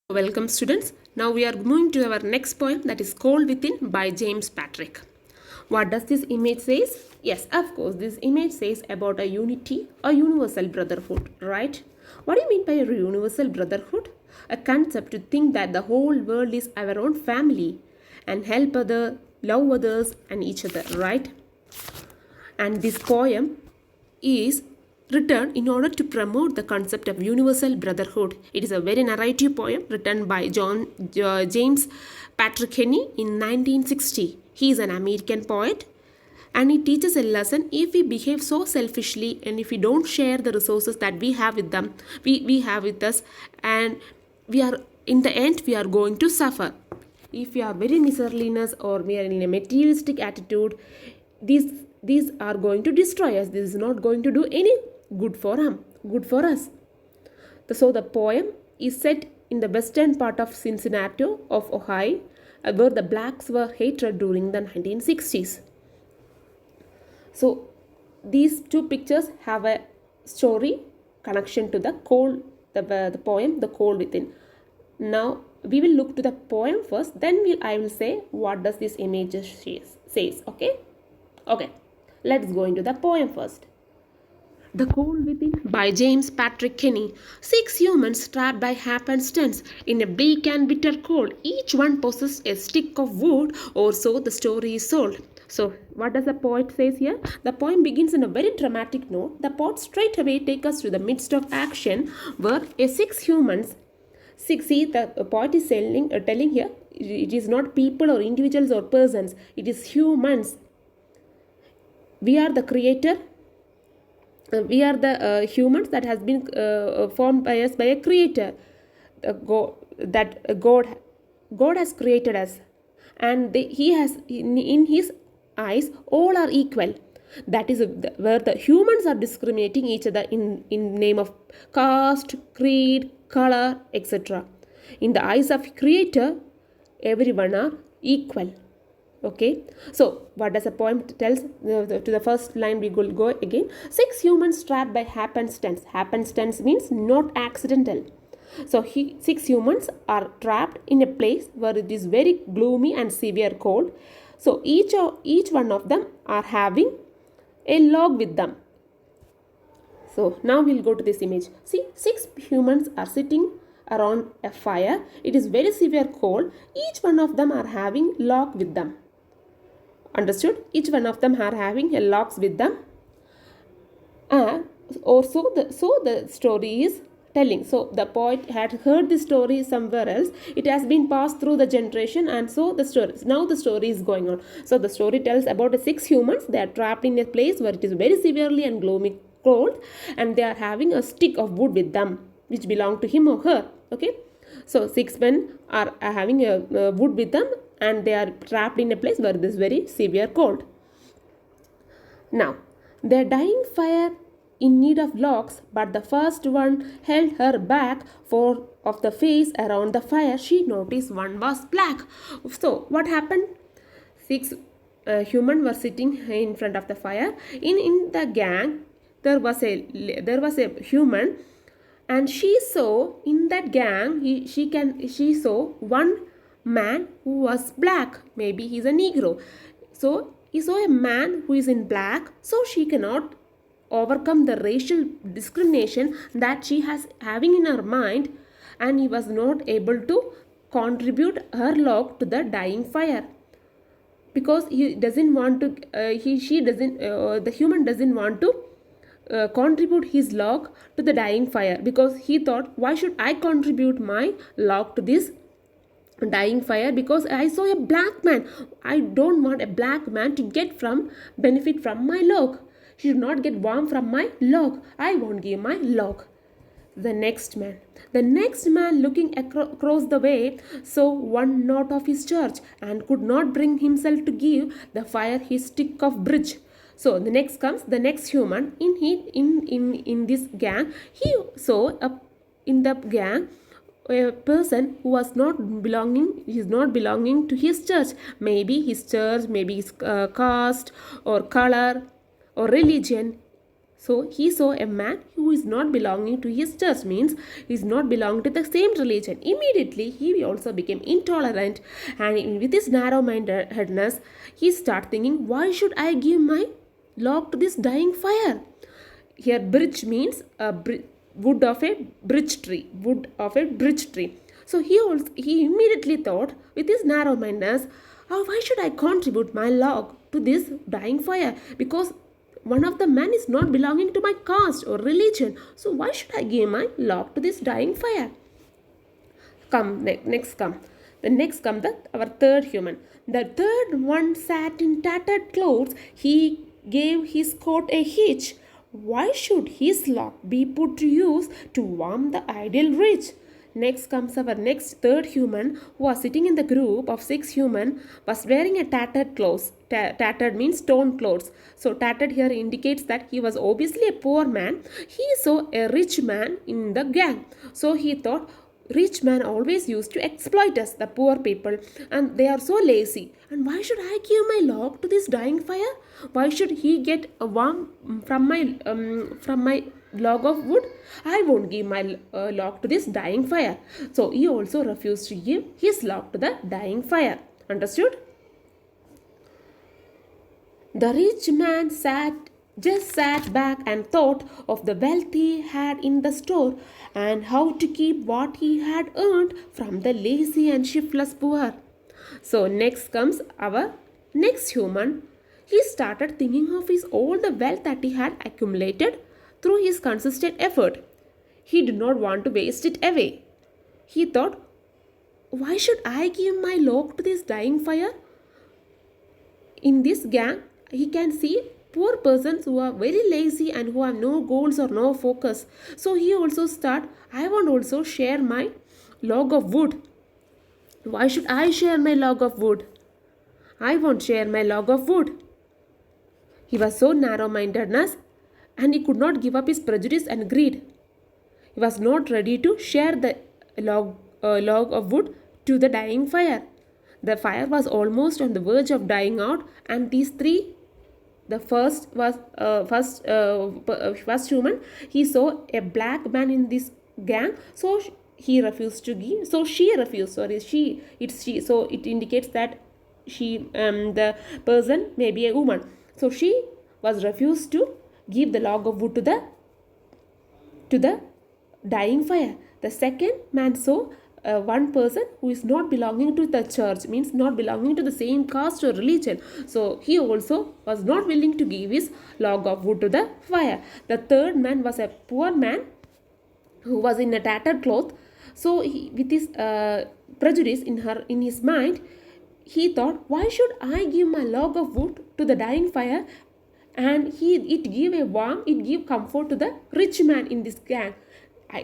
Welcome students. Now we are moving to our next poem, that is Cold Within by James Patrick. What does this image says? Yes, of course, this image says about a unity, a universal brotherhood, right? What do you mean by a universal brotherhood? A concept to think that the whole world is our own family and help others, love others and each other, right? And this poem is written in order to promote the concept of universal brotherhood. It is a very narrative poem written by James Patrick Henry in 1960. He is an American poet and he teaches a lesson: if we behave so selfishly and if we don't share the resources that we have with them, we have with us, and we are in the end we are going to suffer. If we are very miserliness or we are in a materialistic attitude, these are going to destroy us. This is not going to do any good for us. So the poem is set in the western part of Cincinnati of Ohio, where the blacks were hated during the 1960s. So these two pictures have a story connection to the the poem, The Cold Within. Now we will look to the poem first, then I will say what does this image says. Okay, let's go into the poem first. The Cold Within by James Patrick Kenny. 6 humans trapped by happenstance in a bleak and bitter cold. Each one possessed a stick of wood, or so the story is sold. So, what does the poet says here? The poem begins in a very dramatic note. The poet straight away takes us to the midst of action, where a 6 humans. See, the poet is telling here, it is not people or individuals or persons, it is humans. We are the creator. We are the humans that has been formed by us by a creator. God has created us, and He has in His eyes all are equal. That is where the humans are discriminating each other in name of caste, creed, color, etc. In the eyes of Creator, everyone are equal. Okay, so what does the poem tells? To the first line we will go again. 6 humans trapped by happenstance. Happenstance means not accidental. So 6 humans are trapped in a place where it is very gloomy and severe cold. So each one of them are having a log with them. So now we'll go to this image. See, 6 humans are sitting around a fire. It is very severe cold. Each one of them are having log with them. Understood? Each one of them are having a logs with them. So the story is telling. So the poet had heard the story somewhere else. It has been passed through the generation, and so the story is going on. So the story tells about the 6 humans. They are trapped in a place where it is very severely and gloomy cold, and they are having a stick of wood with them, which belong to him or her. Okay. So 6 men are having a wood with them, and they are trapped in a place where this very severe cold. Now, their dying fire in need of logs, but the first one held her back, for of the face around the fire she noticed one was black. So what happened? 6 humans were sitting in front of the fire. In the gang there was a human, and she saw in that gang she saw one man who was black. Maybe he's a Negro. So he saw a man who is in black, so she cannot overcome the racial discrimination that she has having in her mind, and he was not able to contribute her log to the dying fire, because he doesn't want to the human doesn't want to contribute his log to the dying fire, because he thought, why should I contribute my log to this dying fire, because I saw a black man. I don't want a black man to get benefit from my log. He should not get warm from my log. I won't give my log. The next man looking across the way saw one knot of his church, and could not bring himself to give the fire his stick of bridge. So the next human in this gang. He saw in the gang a person who was not belonging to his church. Maybe his caste or color or religion. So he saw a man who is not belonging to his church, means is not belonging to the same religion. Immediately he also became intolerant, and with his narrow-mindedness, he started thinking, why should I give my log to this dying fire? Here bridge means wood of a bridge tree. Wood of a bridge tree. So he immediately thought with his narrow-mindedness, oh, why should I contribute my log to this dying fire? Because one of the men is not belonging to my caste or religion. So why should I give my log to this dying fire? Next come. The next come our third human. The third one sat in tattered clothes. He gave his coat a hitch. Why should his log be put to use to warm the ideal rich? Next comes our next third human, who was sitting in the group of 6 human, was wearing a tattered clothes. Tattered means torn clothes. So tattered here indicates that he was obviously a poor man. He saw a rich man in the gang. So he thought, rich men always used to exploit us, the poor people, and they are so lazy. And why should I give my log to this dying fire? Why should he get a warm from my log of wood? I won't give my log to this dying fire. So he also refused to give his log to the dying fire. Understood? The rich man sat back and thought of the wealth he had in the store and how to keep what he had earned from the lazy and shiftless poor. So next comes our next human. He started thinking of all the wealth that he had accumulated through his consistent effort. He did not want to waste it away. He thought, why should I give my log to this dying fire? In this gang, he can see poor persons who are very lazy and who have no goals or no focus. So he also start, I want also share my log of wood. Why should I share my log of wood? I won't share my log of wood. He was so narrow-mindedness and he could not give up his prejudice and greed. He was not ready to share the log of wood to the dying fire. The fire was almost on the verge of dying out, and these three, the first human, he saw a black man in this gang, so he refused to give. So she refused. Sorry, it's she. So it indicates that the person may be a woman. So she was refused to give the log of wood to the dying fire. The second man saw one person who is not belonging to the church, means not belonging to the same caste or religion. So he also was not willing to give his log of wood to the fire. The third man was a poor man who was in a tattered cloth. So with his prejudice in his mind, he thought, why should I give my log of wood to the dying fire? And it give comfort to the rich man in this gang.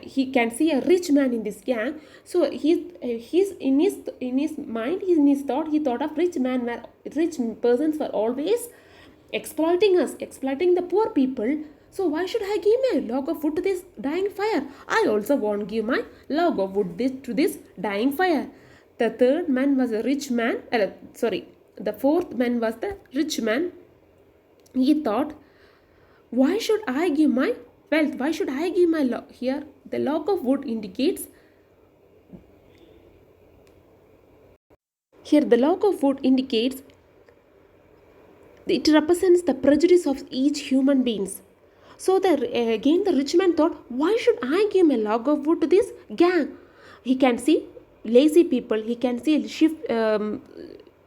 He can see a rich man in this gang. So he's in his mind, in his thought, he thought of rich persons were always exploiting us, exploiting the poor people. So why should I give my log of wood to this dying fire? I also won't give my log of wood to this dying fire. The third man was a rich man. The fourth man was the rich man. He thought, why should I give my wealth? Why should I give my log? Here, the log of wood indicates. Here, the log of wood indicates. It represents the prejudice of each human beings. So again, the rich man thought, why should I give my log of wood to this gang? He can see lazy people. He can see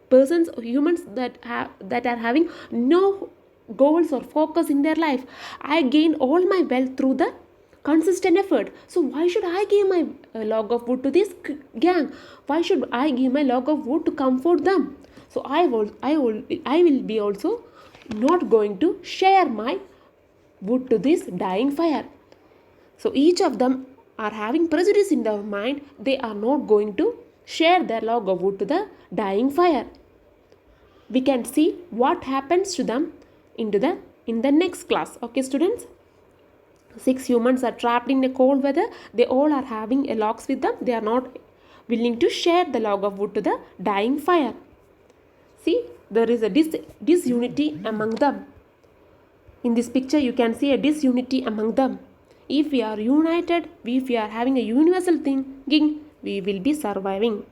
persons, humans that are having no goals or focus in their life. I gain all my wealth through the consistent effort. So why should I give my log of wood to this gang? Why should I give my log of wood to comfort them? So I will be also not going to share my wood to this dying fire. So each of them are having prejudice in their mind. They are not going to share their log of wood to the dying fire. We can see what happens to them in the next class. Okay, students? 6 humans are trapped in a cold weather. They all are having a logs with them. They are not willing to share the log of wood to the dying fire. See, there is a disunity among them. In this picture, you can see a disunity among them. If we are united, if we are having a universal thinking, we will be surviving.